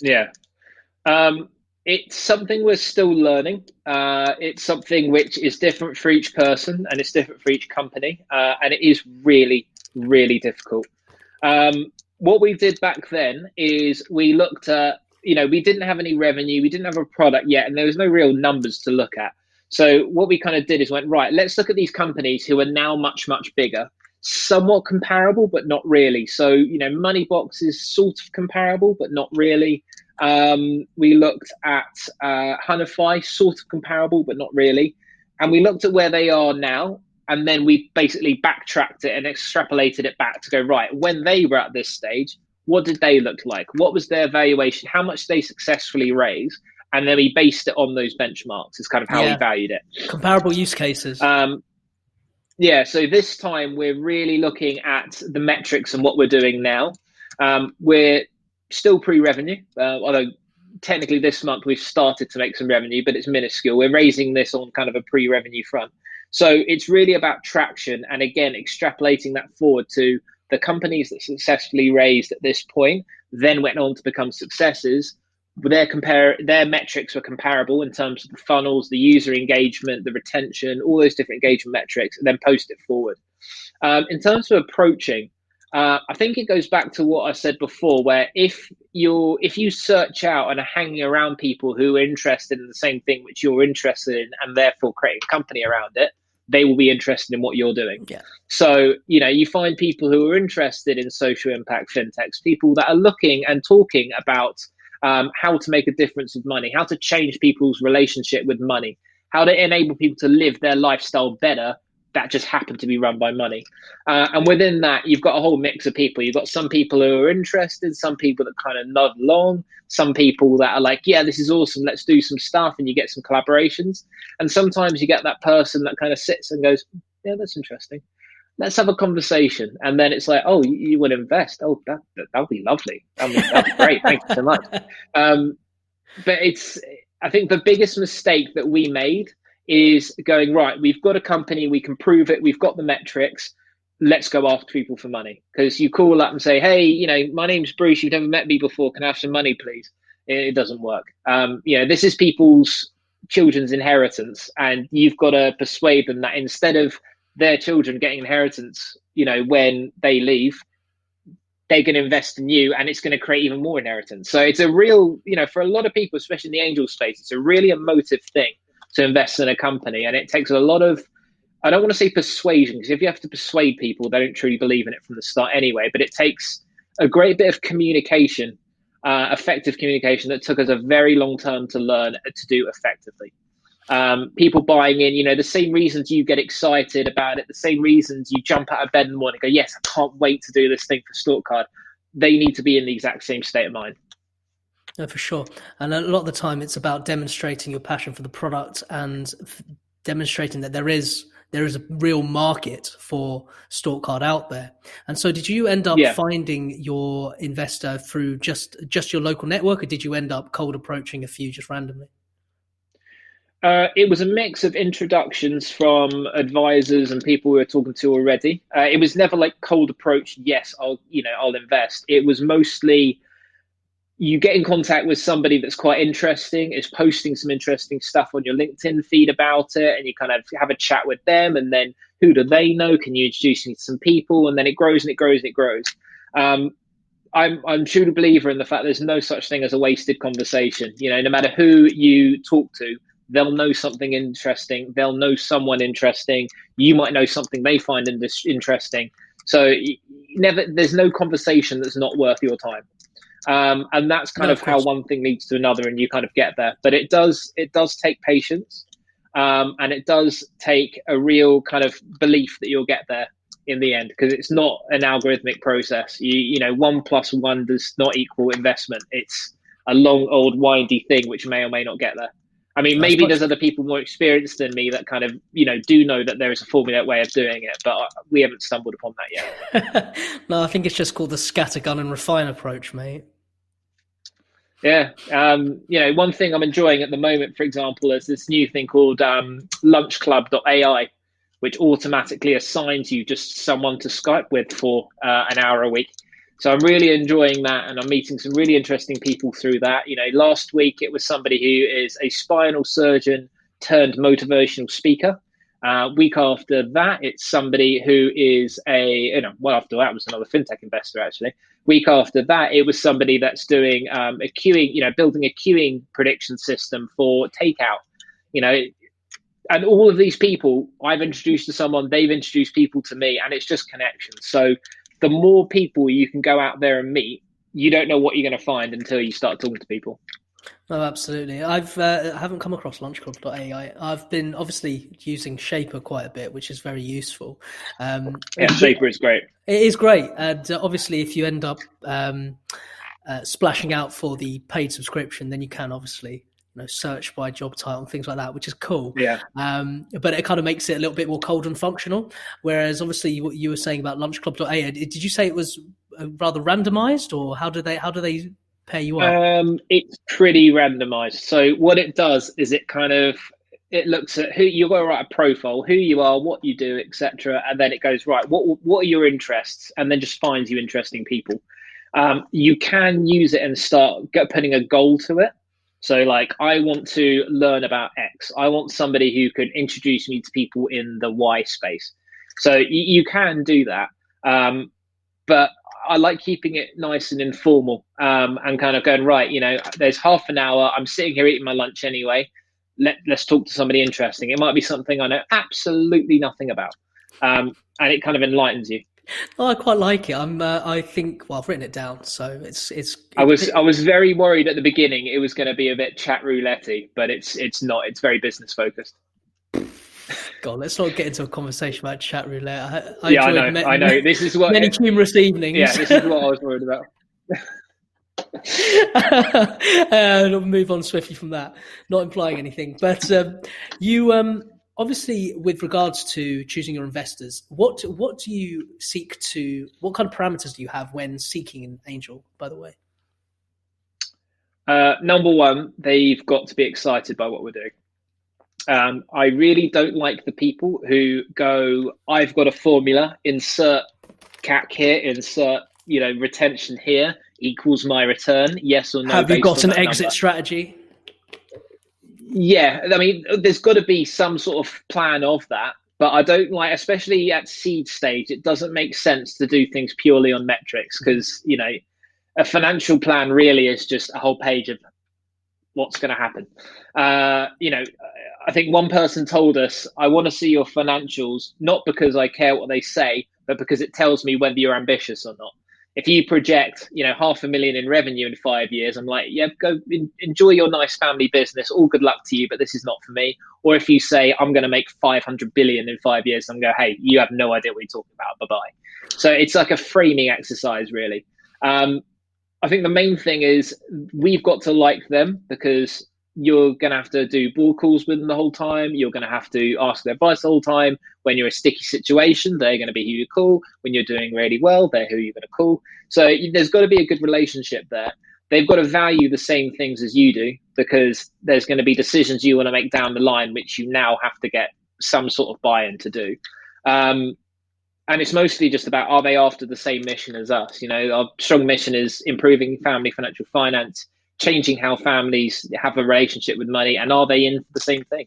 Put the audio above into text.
Yeah. Um, it's something we're still learning. It's something which is different for each person and it's different for each company. And it is really, really difficult. What we did back then is we looked at, we didn't have any revenue, we didn't have a product yet, and there was no real numbers to look at. So what we kind of did is went, right, let's look at these companies who are now much, much bigger, somewhat comparable, but not really. So, Moneybox is sort of comparable, but not really. We looked at Hunify, sort of comparable, but not really. And we looked at where they are now, and then we basically backtracked it and extrapolated it back to go, right, when they were at this stage, what did they look like? What was their valuation? How much they successfully raised? And then we based it on those benchmarks, is kind of how we Yeah, valued it. comparable use cases. Yeah, so this time we're really looking at the metrics and what we're doing now. We're still pre-revenue, although technically this month we've started to make some revenue, but it's minuscule. We're raising this on kind of a pre-revenue front. So it's really about traction and again, extrapolating that forward to the companies that successfully raised at this point, then went on to become successes. Their metrics were comparable in terms of the funnels, the user engagement, the retention, all those different engagement metrics, and then post it forward. In terms of approaching, I think it goes back to what I said before, where if you search out and are hanging around people who are interested in the same thing which you're interested in, and therefore creating a company around it, they will be interested in what you're doing. Yeah, So, you find people who are interested in social impact fintechs, people that are looking and talking about how to make a difference with money, how to change people's relationship with money, how to enable people to live their lifestyle better that just happen to be run by money. And within that, you've got a whole mix of people. You've got some people who are interested, some people that kind of nod along, some people that are like, yeah, this is awesome, let's do some stuff, and you get some collaborations. And sometimes you get that person that kind of sits and goes, yeah, that's interesting. Let's have a conversation. And then it's like, oh, you would invest. Oh, that'll be lovely. That'll be great. Thank you so much. Um, but I think the biggest mistake that we made is going, right, we've got a company, we can prove it, we've got the metrics, let's go after people for money. Because you call up and say, hey, my name's Bruce, you've never met me before, can I have some money, please? It doesn't work. This is people's children's inheritance, and you've got to persuade them that instead of their children getting inheritance, when they leave, they're going to invest in you and it's going to create even more inheritance. So it's a real, for a lot of people, especially in the angel space, it's a really emotive thing to invest in a company. And it takes a lot of, I don't want to say persuasion, because if you have to persuade people, they don't truly believe in it from the start anyway, but it takes a great bit of communication, effective communication that took us a very long time to learn to do effectively. People buying in, the same reasons you get excited about it, the same reasons you jump out of bed in the morning and go, yes, I can't wait to do this thing for StorkCard. They need to be in the exact same state of mind. no, for sure. And a lot of the time it's about demonstrating your passion for the product and demonstrating that there is a real market for StorkCard out there. And so did you end up Yeah. finding your investor through just your local network, or did you end up cold approaching a few just randomly? It was a mix of introductions from advisors and people we were talking to already. It was never like cold approach. Yes, I'll invest. It was mostly you get in contact with somebody that's quite interesting, is posting some interesting stuff on your LinkedIn feed about it, and you kind of have a chat with them, and then who do they know? Can you introduce me to some people? And then it grows and it grows and it grows. Um, I'm truly a believer in the fact there's no such thing as a wasted conversation. No matter who you talk to, they'll know something interesting. They'll know someone interesting. You might know something they find interesting. So there's no conversation that's not worth your time. And that's kind No, of of how course. one thing leads to another, and you kind of get there. But it does take patience, and it does take a real kind of belief that you'll get there in the end, because it's not an algorithmic process. One plus one does not equal investment. It's a long, old, windy thing which may or may not get there. I mean, As maybe much there's other people more experienced than me that kind of, do know that there is a formulaic way of doing it, but we haven't stumbled upon that yet. no, I think it's just called the scattergun and refine approach, mate. Yeah. One thing I'm enjoying at the moment, for example, is this new thing called lunchclub.ai, which automatically assigns you just someone to Skype with for an hour a week. So I'm really enjoying that, and I'm meeting some really interesting people through that. Last week it was somebody who is a spinal surgeon turned motivational speaker. Week after that, it's somebody who is well, after that was another fintech investor actually. Week after that, it was somebody that's doing a queuing, building a queuing prediction system for takeout. And all of these people I've introduced to someone, they've introduced people to me, and it's just connections. So the more people you can go out there and meet, you don't know what you're going to find until you start talking to people. No, absolutely. I haven't come across LaunchClub.ai. I've been obviously using Shaper quite a bit, which is very useful. Shaper is great. It is great, and obviously, if you end up splashing out for the paid subscription, then you can obviously search by job title and things like that, which is cool. Yeah. But it kind of makes it a little bit more cold and functional. Whereas obviously what you were saying about LaunchClub.ai, did you say it was rather randomized, or how do they pair you up? It's pretty randomized. So what it does is it looks at who you've got to write a profile, who you are, what you do, etc., and then it goes right. What are your interests, and then just finds you interesting people. You can use it and start putting a goal to it. So like, I want to learn about X. I want somebody who could introduce me to people in the Y space. So you can do that. But I like keeping it nice and informal, and kind of going, right, there's half an hour. I'm sitting here eating my lunch anyway. Let's talk to somebody interesting. It might be something I know absolutely nothing about. And it kind of enlightens you. Oh, I quite like it. I think, well, I've written it down, so it's. I was very worried at the beginning it was going to be a bit chat roulette-y, but it's not. It's very business focused. God, let's not get into a conversation about chat roulette. I know. This is what many humorous evenings. Yeah, this is what I was worried about. I'll move on swiftly from that. Not implying anything, but you obviously, with regards to choosing your investors, what do you seek to? What kind of parameters do you have when seeking an angel? By the way, number one, they've got to be excited by what we're doing. I really don't like the people who go, I've got a formula, insert CAC here, insert, retention here equals my return, yes or no. Have you got an exit strategy? Yeah, I mean, there's got to be some sort of plan of that, but I don't like, especially at seed stage, it doesn't make sense to do things purely on metrics, because, a financial plan really is just a whole page of what's going to happen. I think one person told us, I want to see your financials, not because I care what they say, but because it tells me whether you're ambitious or not. If you project, $500,000 in revenue in 5 years, I'm like, yeah, go enjoy your nice family business. All good luck to you, but this is not for me. Or if you say, I'm going to make 500 billion in 5 years, I'm going, hey, you have no idea what you're talking about. Bye-bye. So it's like a framing exercise, really. I think the main thing is we've got to like them, because you're going to have to do board calls with them the whole time. You're going to have to ask their advice the whole time. When you're in a sticky situation, they're going to be who you call. When you're doing really well, they're who you're going to call. So there's got to be a good relationship there. They've got to value the same things as you do, because there's going to be decisions you want to make down the line, which you now have to get some sort of buy-in to do. And it's mostly just about, are they after the same mission as us? Our strong mission is improving family financial finance, changing how families have a relationship with money, and are they in for the same thing?